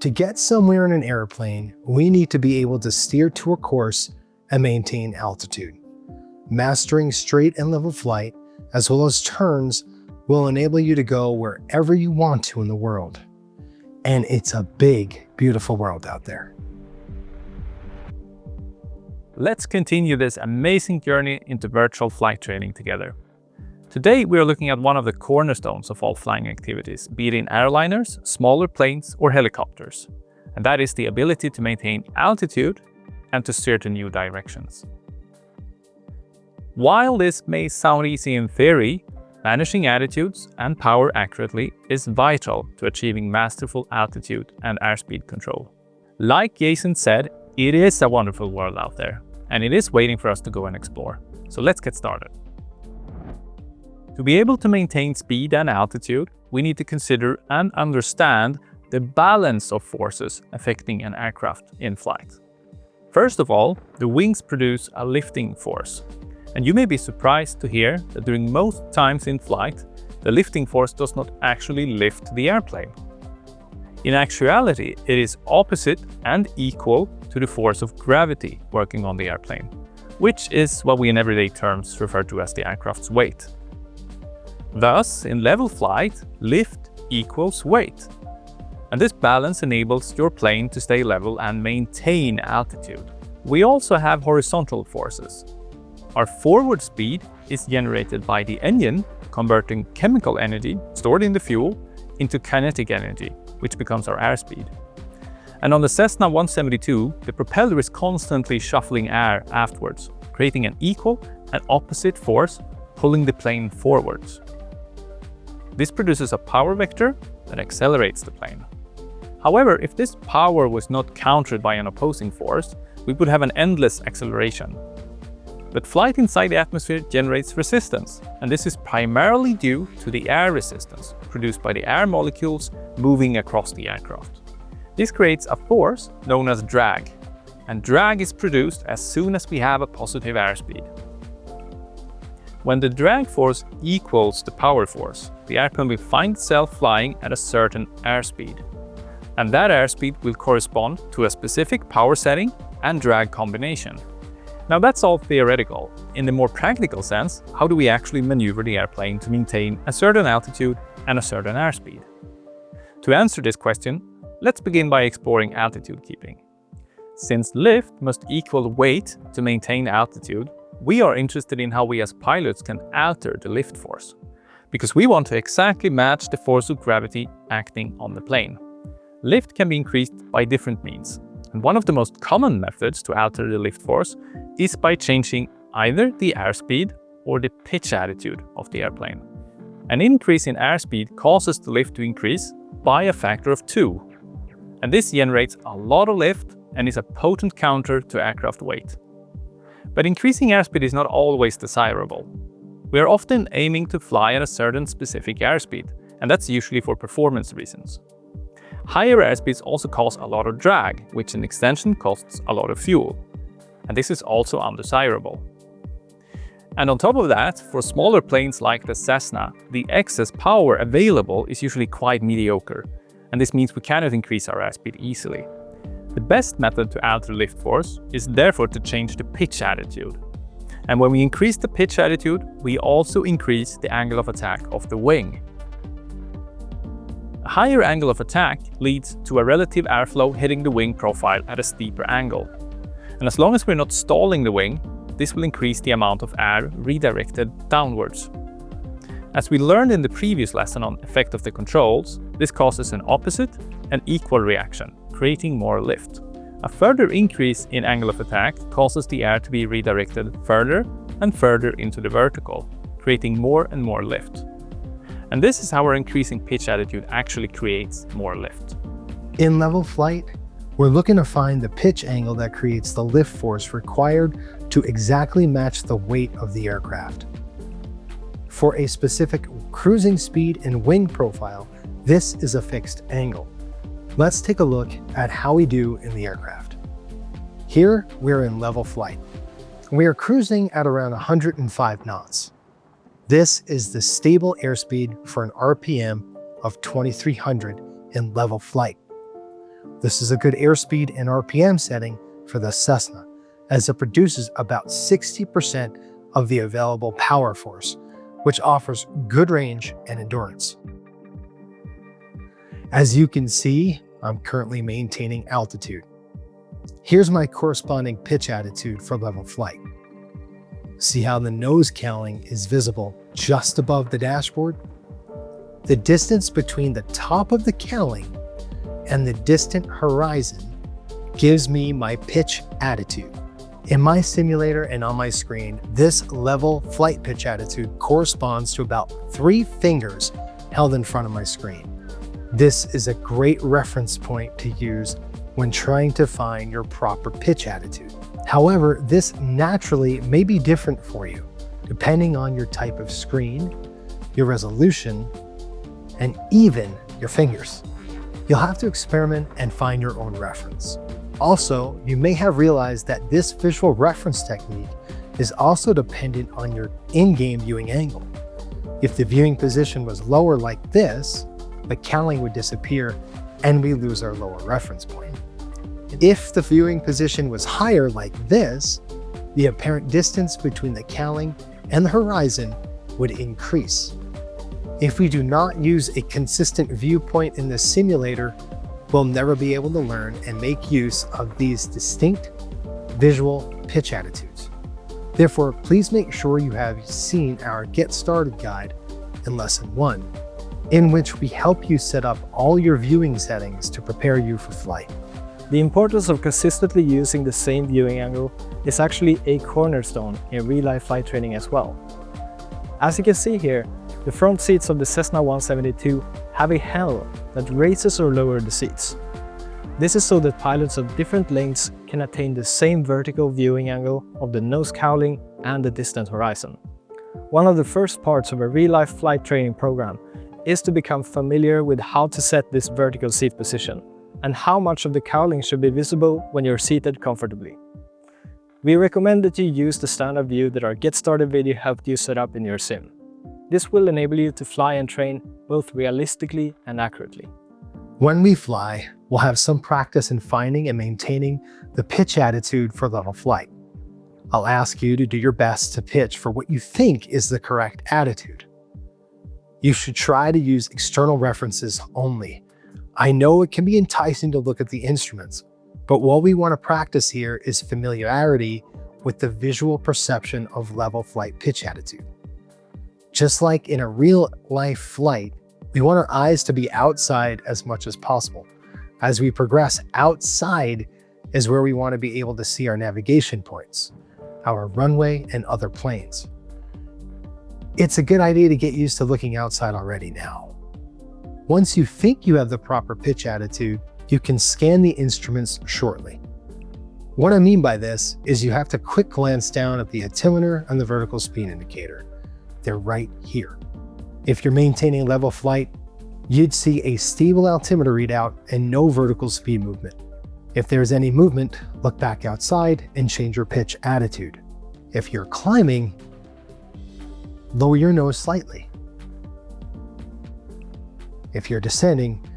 To get somewhere in an airplane, we need to be able to steer to a course and maintain altitude. Mastering straight and level flight, as well as turns, will enable you to go wherever you want to in the world. And it's a big, beautiful world out there. Let's continue this amazing journey into virtual flight training together. Today we are looking at one of the cornerstones of all flying activities, be it in airliners, smaller planes or helicopters. And that is the ability to maintain altitude and to steer to new directions. While this may sound easy in theory, managing attitudes and power accurately is vital to achieving masterful altitude and airspeed control. Like Jason said, it is a wonderful world out there, and it is waiting for us to go and explore. So let's get started. To be able to maintain speed and altitude, we need to consider and understand the balance of forces affecting an aircraft in flight. First of all, the wings produce a lifting force. And you may be surprised to hear that during most times in flight, the lifting force does not actually lift the airplane. In actuality, it is opposite and equal to the force of gravity working on the airplane, which is what we in everyday terms refer to as the aircraft's weight. Thus, in level flight, lift equals weight. And this balance enables your plane to stay level and maintain altitude. We also have horizontal forces. Our forward speed is generated by the engine, converting chemical energy stored in the fuel into kinetic energy, which becomes our airspeed. And on the Cessna 172, the propeller is constantly shuffling air afterwards, creating an equal and opposite force pulling the plane forwards. This produces a power vector that accelerates the plane. However, if this power was not countered by an opposing force, we would have an endless acceleration. But flight inside the atmosphere generates resistance, and this is primarily due to the air resistance produced by the air molecules moving across the aircraft. This creates a force known as drag, and drag is produced as soon as we have a positive airspeed. When the drag force equals the power force, the airplane will find itself flying at a certain airspeed. And that airspeed will correspond to a specific power setting and drag combination. Now that's all theoretical. In the more practical sense, how do we actually maneuver the airplane to maintain a certain altitude and a certain airspeed? To answer this question, let's begin by exploring altitude keeping. Since lift must equal weight to maintain altitude, we are interested in how we as pilots can alter the lift force, because we want to exactly match the force of gravity acting on the plane. Lift can be increased by different means. And one of the most common methods to alter the lift force is by changing either the airspeed or the pitch attitude of the airplane. An increase in airspeed causes the lift to increase by a factor of 2. And this generates a lot of lift and is a potent counter to aircraft weight. But increasing airspeed is not always desirable. We are often aiming to fly at a certain specific airspeed, and that's usually for performance reasons. Higher airspeeds also cause a lot of drag, which in extension costs a lot of fuel. And this is also undesirable. And on top of that, for smaller planes like the Cessna, the excess power available is usually quite mediocre. And this means we cannot increase our airspeed easily. The best method to alter lift force is therefore to change the pitch attitude. And when we increase the pitch attitude, we also increase the angle of attack of the wing. A higher angle of attack leads to a relative airflow hitting the wing profile at a steeper angle. And as long as we're not stalling the wing, this will increase the amount of air redirected downwards. As we learned in the previous lesson on effect of the controls, this causes an opposite and equal reaction, creating more lift. A further increase in angle of attack causes the air to be redirected further and further into the vertical, creating more and more lift. And this is how our increasing pitch attitude actually creates more lift. In level flight, we're looking to find the pitch angle that creates the lift force required to exactly match the weight of the aircraft. For a specific cruising speed and wing profile, this is a fixed angle. Let's take a look at how we do in the aircraft. Here, we're in level flight. We are cruising at around 105 knots. This is the stable airspeed for an RPM of 2300 in level flight. This is a good airspeed and RPM setting for the Cessna, as it produces about 60% of the available power force, which offers good range and endurance. As you can see, I'm currently maintaining altitude. Here's my corresponding pitch attitude for level flight. See how the nose cowling is visible just above the dashboard? The distance between the top of the cowling and the distant horizon gives me my pitch attitude. In my simulator and on my screen, this level flight pitch attitude corresponds to about 3 fingers held in front of my screen. This is a great reference point to use when trying to find your proper pitch attitude. However, this naturally may be different for you, depending on your type of screen, your resolution, and even your fingers. You'll have to experiment and find your own reference. Also, you may have realized that this visual reference technique is also dependent on your in-game viewing angle. If the viewing position was lower like this, the cowling would disappear and we lose our lower reference point. If the viewing position was higher like this, the apparent distance between the cowling and the horizon would increase. If we do not use a consistent viewpoint in the simulator, we'll never be able to learn and make use of these distinct visual pitch attitudes. Therefore, please make sure you have seen our Get Started guide in Lesson 1, in which we help you set up all your viewing settings to prepare you for flight. The importance of consistently using the same viewing angle is actually a cornerstone in real-life flight training as well. As you can see here, the front seats of the Cessna 172 have a handle that raises or lowers the seats. This is so that pilots of different lengths can attain the same vertical viewing angle of the nose cowling and the distant horizon. One of the first parts of a real-life flight training program is to become familiar with how to set this vertical seat position and how much of the cowling should be visible when you're seated comfortably. We recommend that you use the standard view that our Get Started video helped you set up in your sim. This will enable you to fly and train both realistically and accurately. When we fly, we'll have some practice in finding and maintaining the pitch attitude for level flight. I'll ask you to do your best to pitch for what you think is the correct attitude. You should try to use external references only. I know it can be enticing to look at the instruments, but what we want to practice here is familiarity with the visual perception of level flight pitch attitude. Just like in a real-life flight, we want our eyes to be outside as much as possible. As we progress, outside is where we want to be able to see our navigation points, our runway, and other planes. It's a good idea to get used to looking outside already now. Once you think you have the proper pitch attitude, you can scan the instruments shortly. What I mean by this is you have to quick glance down at the altimeter and the vertical speed indicator. They're right here. If you're maintaining level flight, you'd see a stable altimeter readout and no vertical speed movement. If there's any movement, look back outside and change your pitch attitude. If you're climbing, lower your nose slightly. If you're descending,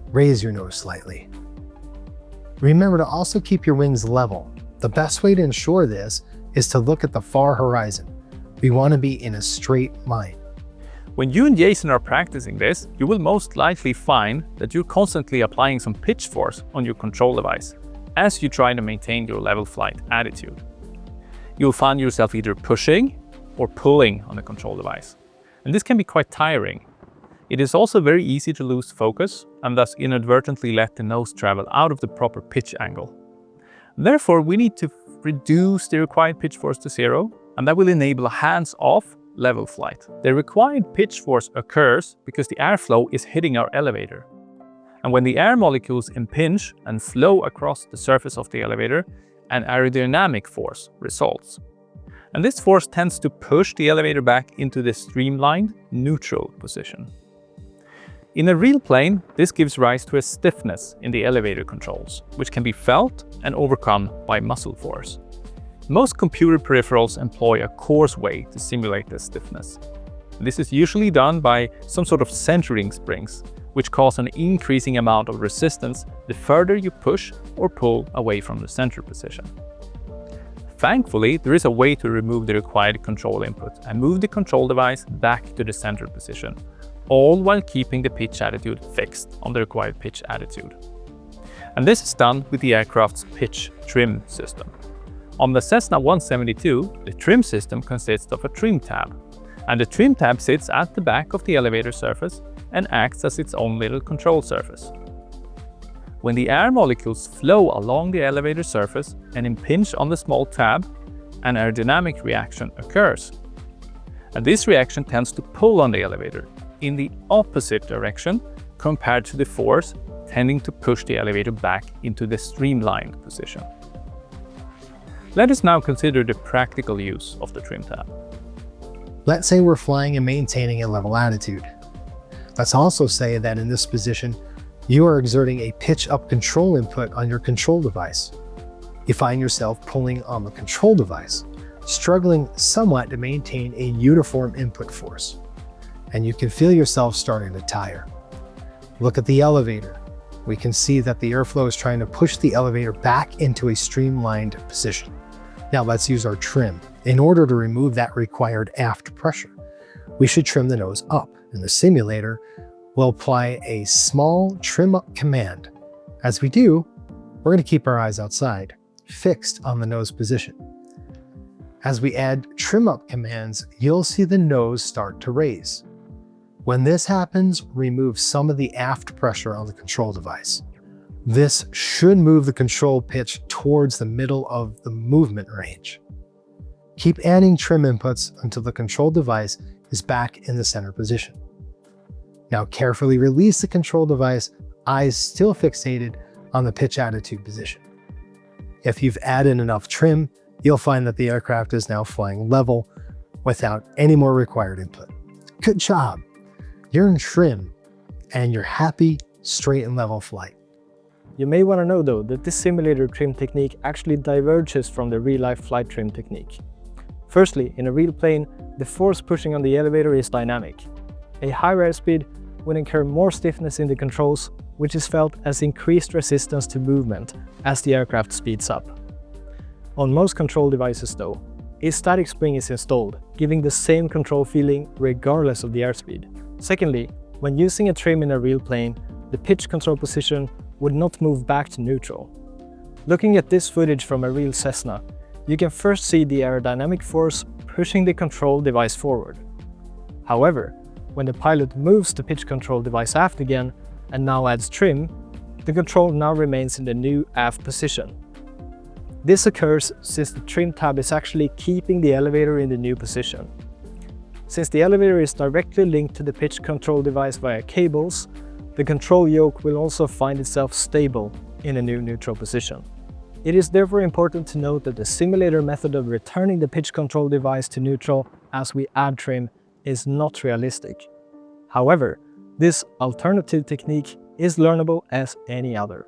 raise your nose slightly. Remember to also keep your wings level. The best way to ensure this is to look at the far horizon. We want to be in a straight line. When you and Jason are practicing this, you will most likely find that you're constantly applying some pitch force on your control device as you try to maintain your level flight attitude. You'll find yourself either pushing or pulling on the control device, and this can be quite tiring. It is also very easy to lose focus and thus inadvertently let the nose travel out of the proper pitch angle. Therefore, we need to reduce the required pitch force to 0, and that will enable a hands-off level flight. The required pitch force occurs because the airflow is hitting our elevator. And when the air molecules impinge and flow across the surface of the elevator, an aerodynamic force results. And this force tends to push the elevator back into the streamlined, neutral position. In a real plane, this gives rise to a stiffness in the elevator controls, which can be felt and overcome by muscle force. Most computer peripherals employ a coarse way to simulate this stiffness. This is usually done by some sort of centering springs, which cause an increasing amount of resistance the further you push or pull away from the center position. Thankfully, there is a way to remove the required control input and move the control device back to the center position, all while keeping the pitch attitude fixed on the required pitch attitude. And this is done with the aircraft's pitch trim system. On the Cessna 172, the trim system consists of a trim tab, and the trim tab sits at the back of the elevator surface and acts as its own little control surface. When the air molecules flow along the elevator surface and impinge on the small tab, an aerodynamic reaction occurs. And this reaction tends to pull on the elevator in the opposite direction compared to the force tending to push the elevator back into the streamlined position. Let us now consider the practical use of the trim tab. Let's say we're flying and maintaining a level attitude. Let's also say that in this position, you are exerting a pitch up control input on your control device. You find yourself pulling on the control device, struggling somewhat to maintain a uniform input force, and you can feel yourself starting to tire. Look at the elevator. We can see that the airflow is trying to push the elevator back into a streamlined position. Now let's use our trim. In order to remove that required aft pressure, we should trim the nose up. In the simulator, we'll apply a small trim up command. As we do, we're going to keep our eyes outside, fixed on the nose position. As we add trim up commands, you'll see the nose start to raise. When this happens, remove some of the aft pressure on the control device. This should move the control pitch towards the middle of the movement range. Keep adding trim inputs until the control device is back in the center position. Now carefully release the control device, eyes still fixated on the pitch attitude position. If you've added enough trim, you'll find that the aircraft is now flying level without any more required input. Good job! You're in trim and you're happy, straight and level flight. You may want to know though that this simulator trim technique actually diverges from the real-life flight trim technique. Firstly, in a real plane, the force pushing on the elevator is dynamic. A higher airspeed would incur more stiffness in the controls, which is felt as increased resistance to movement as the aircraft speeds up. On most control devices though, a static spring is installed, giving the same control feeling regardless of the airspeed. Secondly, when using a trim in a real plane, the pitch control position would not move back to neutral. Looking at this footage from a real Cessna, you can first see the aerodynamic force pushing the control device forward. However, when the pilot moves the pitch control device aft again and now adds trim, the control now remains in the new aft position. This occurs since the trim tab is actually keeping the elevator in the new position. Since the elevator is directly linked to the pitch control device via cables, the control yoke will also find itself stable in a new neutral position. It is therefore important to note that the simulator method of returning the pitch control device to neutral as we add trim is not realistic. However, this alternative technique is learnable as any other.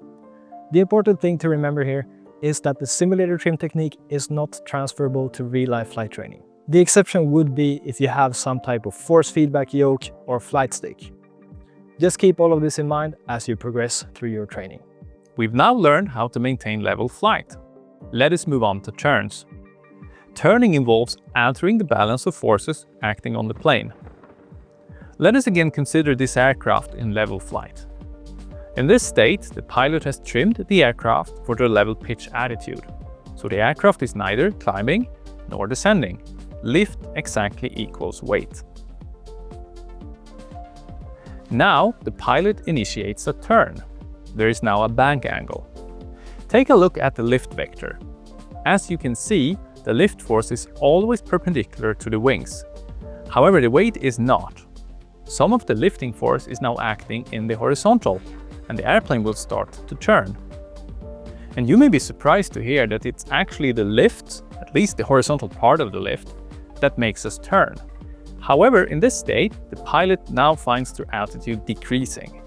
The important thing to remember here is that the simulator trim technique is not transferable to real-life flight training. The exception would be if you have some type of force feedback yoke or flight stick. Just keep all of this in mind as you progress through your training. We've now learned how to maintain level flight. Let us move on to turns. Turning involves altering the balance of forces acting on the plane. Let us again consider this aircraft in level flight. In this state, the pilot has trimmed the aircraft for the level pitch attitude, so the aircraft is neither climbing nor descending. Lift exactly equals weight. Now the pilot initiates a turn. There is now a bank angle. Take a look at the lift vector. As you can see, the lift force is always perpendicular to the wings. However, the weight is not. Some of the lifting force is now acting in the horizontal, and the airplane will start to turn. And you may be surprised to hear that it's actually the lift, at least the horizontal part of the lift, that makes us turn. However, in this state, the pilot now finds their altitude decreasing.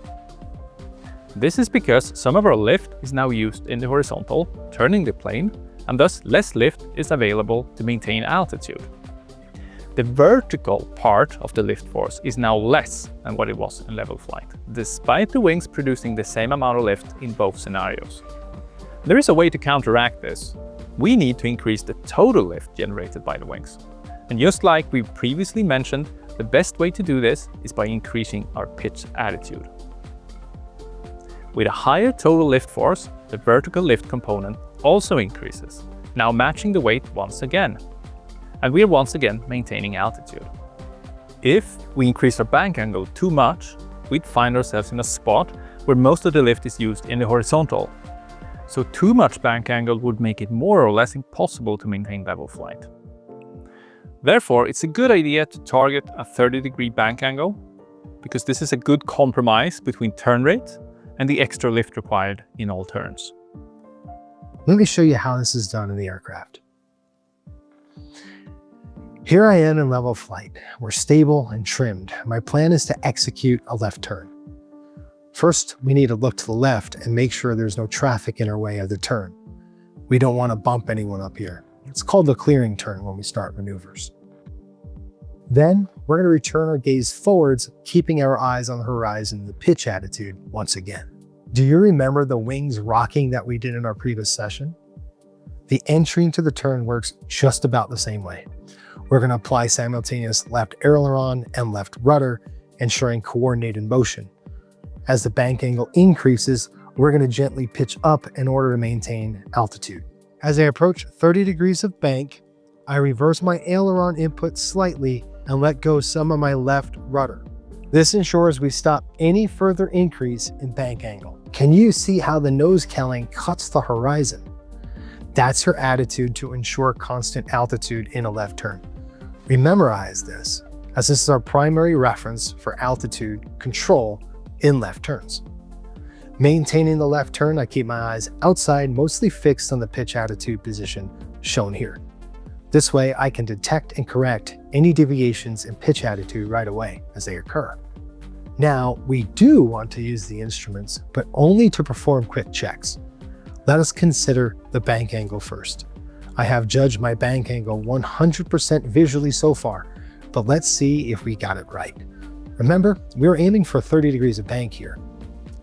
This is because some of our lift is now used in the horizontal, turning the plane, and thus less lift is available to maintain altitude. The vertical part of the lift force is now less than what it was in level flight, despite the wings producing the same amount of lift in both scenarios. There is a way to counteract this. We need to increase the total lift generated by the wings. And just like we previously mentioned, the best way to do this is by increasing our pitch attitude. With a higher total lift force, the vertical lift component also increases, now matching the weight once again. And we are once again maintaining altitude. If we increase our bank angle too much, we'd find ourselves in a spot where most of the lift is used in the horizontal. So too much bank angle would make it more or less impossible to maintain level flight. Therefore, it's a good idea to target a 30-degree bank angle, because this is a good compromise between turn rate and the extra lift required in all turns. Let me show you how this is done in the aircraft. Here I am in level flight. We're stable and trimmed. My plan is to execute a left turn. First, we need to look to the left and make sure there's no traffic in our way of the turn. We don't want to bump anyone up here. It's called the clearing turn when we start maneuvers. Then, we're going to return our gaze forwards, keeping our eyes on the horizon, the pitch attitude once again. Do you remember the wings rocking that we did in our previous session? The entry into the turn works just about the same way. We're going to apply simultaneous left aileron and left rudder, ensuring coordinated motion. As the bank angle increases, we're going to gently pitch up in order to maintain altitude. As I approach 30 degrees of bank, I reverse my aileron input slightly and let go some of my left rudder. This ensures we stop any further increase in bank angle. Can you see how the nose cowling cuts the horizon? That's your attitude to ensure constant altitude in a left turn. Rememorize this, as this is our primary reference for altitude control in left turns. Maintaining the left turn, I keep my eyes outside, mostly fixed on the pitch attitude position shown here. This way, I can detect and correct any deviations in pitch attitude right away as they occur. Now, we do want to use the instruments, but only to perform quick checks. Let us consider the bank angle first. I have judged my bank angle 100% visually so far, but let's see if we got it right. Remember, we're aiming for 30 degrees of bank here.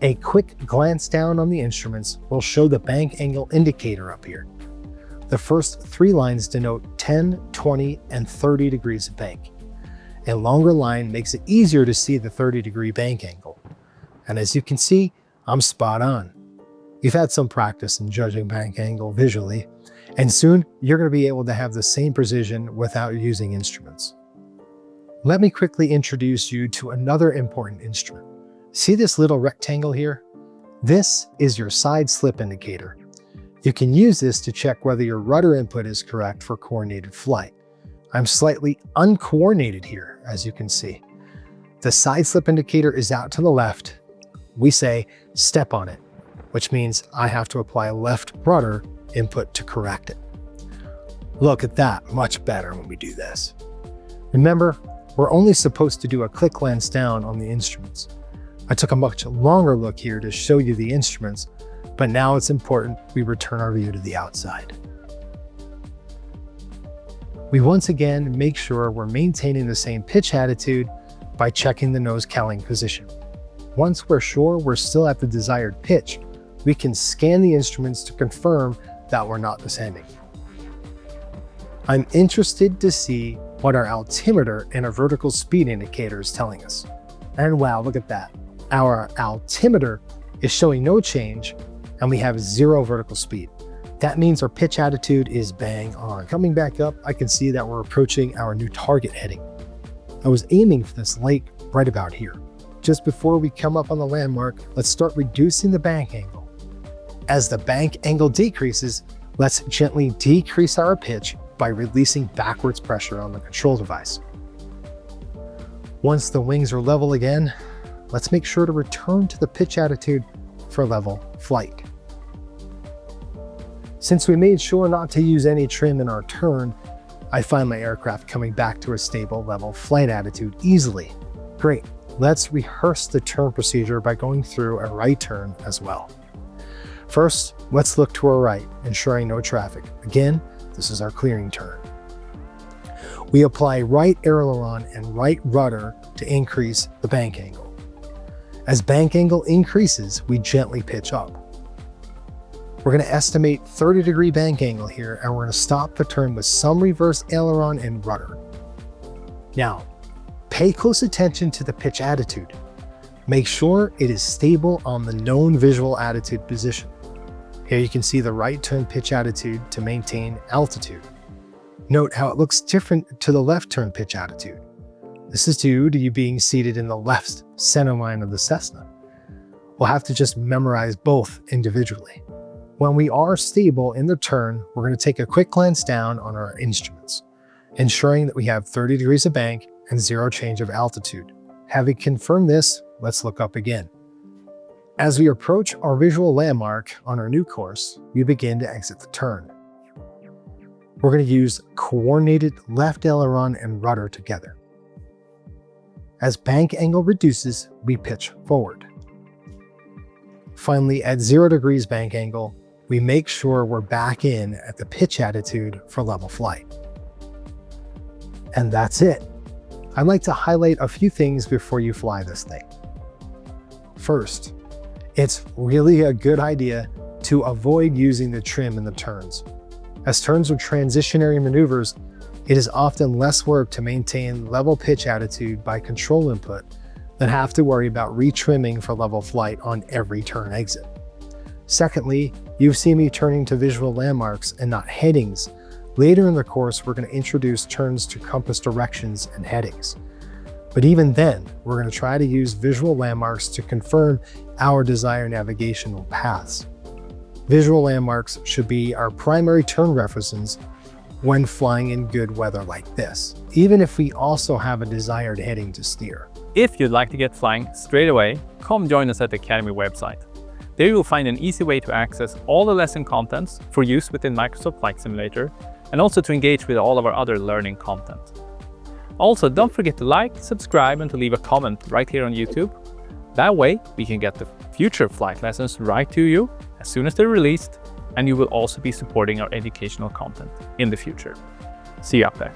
A quick glance down on the instruments will show the bank angle indicator up here. The first 3 lines denote 10, 20, and 30 degrees of bank. A longer line makes it easier to see the 30-degree bank angle. And as you can see, I'm spot on. You've had some practice in judging bank angle visually, and soon you're going to be able to have the same precision without using instruments. Let me quickly introduce you to another important instrument. See this little rectangle here? This is your side slip indicator. You can use this to check whether your rudder input is correct for coordinated flight. I'm slightly uncoordinated here, as you can see. The side slip indicator is out to the left. We say step on it, which means I have to apply left rudder input to correct it. Look at that, much better when we do this. Remember, we're only supposed to do a quick glance down on the instruments. I took a much longer look here to show you the instruments, but now it's important we return our view to the outside. We once again make sure we're maintaining the same pitch attitude by checking the nose cowling position. Once we're sure we're still at the desired pitch, we can scan the instruments to confirm that we're not descending. I'm interested to see what our altimeter and our vertical speed indicator is telling us. And wow, look at that. Our altimeter is showing no change and we have 0 vertical speed. That means our pitch attitude is bang on. Coming back up, I can see that we're approaching our new target heading. I was aiming for this lake right about here. Just before we come up on the landmark, let's start reducing the bank angle. As the bank angle decreases, let's gently decrease our pitch by releasing backwards pressure on the control device. Once the wings are level again, let's make sure to return to the pitch attitude for level flight. Since we made sure not to use any trim in our turn, I find my aircraft coming back to a stable level flight attitude easily. Great, let's rehearse the turn procedure by going through a right turn as well. First, let's look to our right, ensuring no traffic. Again, this is our clearing turn. We apply right aileron and right rudder to increase the bank angle. As bank angle increases, we gently pitch up. We're going to estimate 30-degree bank angle here, and we're going to stop the turn with some reverse aileron and rudder. Now, pay close attention to the pitch attitude. Make sure it is stable on the known visual attitude position. Here you can see the right turn pitch attitude to maintain altitude. Note how it looks different to the left turn pitch attitude. This is due to you being seated in the left center line of the Cessna. We'll have to just memorize both individually. When we are stable in the turn, we're going to take a quick glance down on our instruments, ensuring that we have 30 degrees of bank and 0 change of altitude. Having confirmed this, let's look up again. As we approach our visual landmark on our new course, we begin to exit the turn. We're going to use coordinated left aileron and rudder together. As bank angle reduces, we pitch forward. Finally, at 0 degrees bank angle, we make sure we're back in at the pitch attitude for level flight. And that's it. I'd like to highlight a few things before you fly this thing. First, it's really a good idea to avoid using the trim in the turns. As turns are transitionary maneuvers, it is often less work to maintain level pitch attitude by control input than have to worry about retrimming for level flight on every turn exit. Secondly, you've seen me turning to visual landmarks and not headings. Later in the course, we're going to introduce turns to compass directions and headings. But even then, we're going to try to use visual landmarks to confirm our desired navigational paths. Visual landmarks should be our primary turn references when flying in good weather like this, even if we also have a desired heading to steer. If you'd like to get flying straight away, come join us at the Academy website. There you will find an easy way to access all the lesson contents for use within Microsoft Flight Simulator, and also to engage with all of our other learning content. Also, don't forget to like, subscribe, and to leave a comment right here on YouTube. That way, we can get the future flight lessons right to you as soon as they're released, and you will also be supporting our educational content in the future. See you up there.